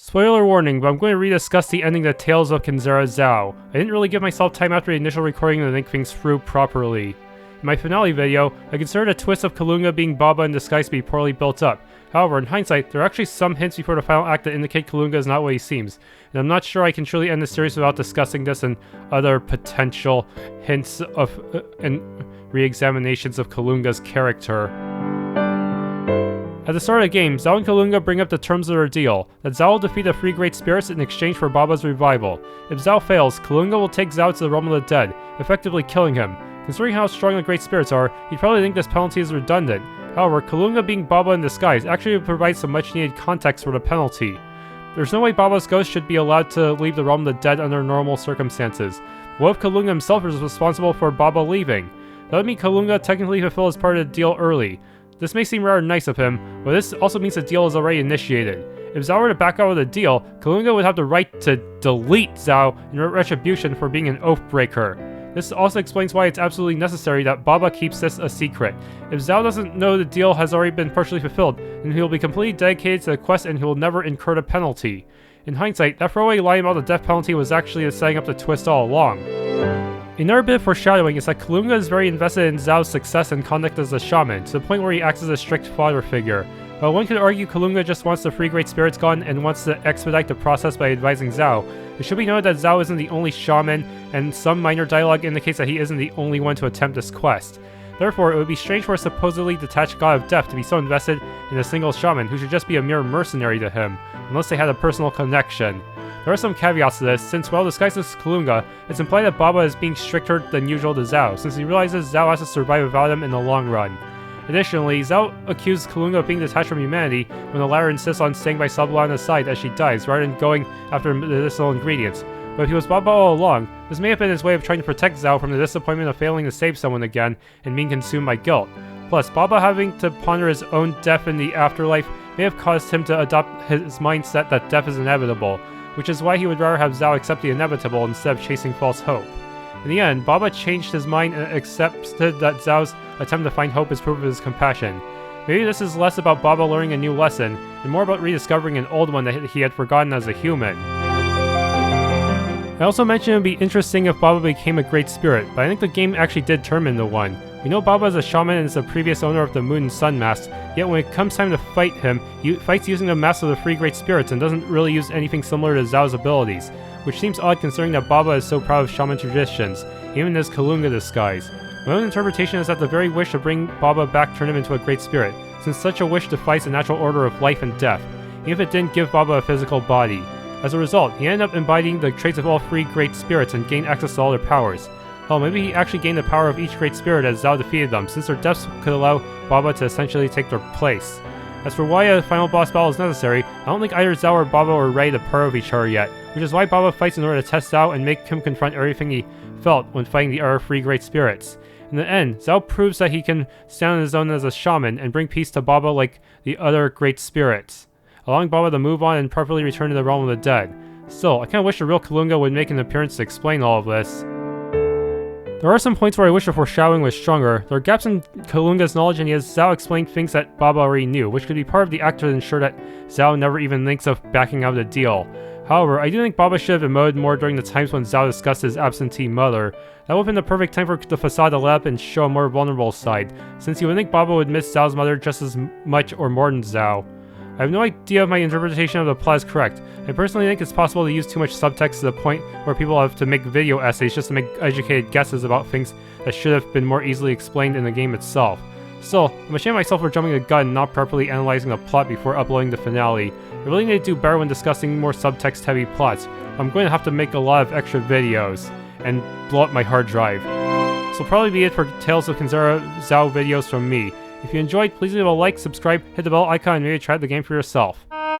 Spoiler warning, but I'm going to rediscuss the ending to Tales of Kenzera Zhao. I didn't really give myself time after the initial recording to think things through properly. In my finale video, I considered a twist of Kalunga being Baba in disguise to be poorly built up. However, in hindsight, there are actually some hints before the final act that indicate Kalunga is not what he seems, and I'm not sure I can truly end the series without discussing this and other potential hints of and re-examinations of Kalunga's character. At the start of the game, Zhao and Kalunga bring up the terms of their deal, that Zhao will defeat the three great spirits in exchange for Baba's revival. If Zhao fails, Kalunga will take Zhao to the realm of the dead, effectively killing him. Considering how strong the great spirits are, you'd probably think this penalty is redundant. However, Kalunga being Baba in disguise actually provides some much needed context for the penalty. There's no way Baba's ghost should be allowed to leave the realm of the dead under normal circumstances. What if Kalunga himself is responsible for Baba leaving? That would mean Kalunga technically fulfilled his part of the deal early. This may seem rather nice of him, but this also means the deal is already initiated. If Zhao were to back out of the deal, Kalunga would have the right to delete Zhao in retribution for being an oath breaker. This also explains why it's absolutely necessary that Baba keeps this a secret. If Zhao doesn't know the deal has already been partially fulfilled, then he will be completely dedicated to the quest and he will never incur the penalty. In hindsight, that throwaway line about the death penalty was actually setting up the twist all along. Another bit of foreshadowing is that Kalunga is very invested in Zhao's success and conduct as a shaman, to the point where he acts as a strict father figure. While one could argue Kalunga just wants the three great spirits gone and wants to expedite the process by advising Zhao, it should be noted that Zhao isn't the only shaman, and some minor dialogue indicates that he isn't the only one to attempt this quest. Therefore, it would be strange for a supposedly detached god of death to be so invested in a single shaman who should just be a mere mercenary to him, unless they had a personal connection. There are some caveats to this, since while disguised as Kalunga, it's implied that Baba is being stricter than usual to Zhao, since he realizes Zhao has to survive without him in the long run. Additionally, Zhao accused Kalunga of being detached from humanity when the latter insists on staying by Sablana's side as she dies, rather than going after medicinal ingredients. But if he was Baba all along, this may have been his way of trying to protect Zhao from the disappointment of failing to save someone again and being consumed by guilt. Plus, Baba having to ponder his own death in the afterlife may have caused him to adopt his mindset that death is inevitable, which is why he would rather have Zhao accept the inevitable instead of chasing false hope. In the end, Baba changed his mind and accepted that Zhao's attempt to find hope is proof of his compassion. Maybe this is less about Baba learning a new lesson, and more about rediscovering an old one that he had forgotten as a human. I also mentioned it would be interesting if Baba became a great spirit, but I think the game actually did turn him into one. We know Baba is a shaman and is the previous owner of the Moon and Sun masks, yet when it comes time to fight him, he fights using the masks of the three great spirits and doesn't really use anything similar to Zhao's abilities, which seems odd considering that Baba is so proud of shaman traditions, even in his Kalunga disguise. My own interpretation is that the very wish to bring Baba back turned him into a great spirit, since such a wish defies the natural order of life and death, even if it didn't give Baba a physical body. As a result, he ended up embodying the traits of all three great spirits and gained access to all their powers. Hell, maybe he actually gained the power of each great spirit as Zhao defeated them, since their deaths could allow Baba to essentially take their place. As for why a final boss battle is necessary, I don't think either Zhao or Baba are ready to pair with each other yet, which is why Baba fights in order to test Zhao and make him confront everything he felt when fighting the other three great spirits. In the end, Zhao proves that he can stand on his own as a shaman and bring peace to Baba like the other great spirits, allowing Baba to move on and properly return to the realm of the dead. Still, I kinda wish the real Kalunga would make an appearance to explain all of this. There are some points where I wish the foreshadowing was stronger. There are gaps in Kalunga's knowledge, and he has Zhao explain things that Baba already knew, which could be part of the act to ensure that Zhao never even thinks of backing out of the deal. However, I do think Baba should have emoted more during the times when Zhao discussed his absentee mother. That would have been the perfect time for the facade to let up and show a more vulnerable side, since you would think Baba would miss Zhao's mother just as much or more than Zhao. I have no idea if my interpretation of the plot is correct. I personally think it's possible to use too much subtext to the point where people have to make video essays just to make educated guesses about things that should have been more easily explained in the game itself. Still, I'm ashamed of myself for jumping the gun and not properly analyzing the plot before uploading the finale. I really need to do better when discussing more subtext-heavy plots. I'm going to have to make a lot of extra videos and blow up my hard drive. This will probably be it for Tales of Kenzera Zhao videos from me. If you enjoyed, please leave a like, subscribe, hit the bell icon, and maybe try the game for yourself.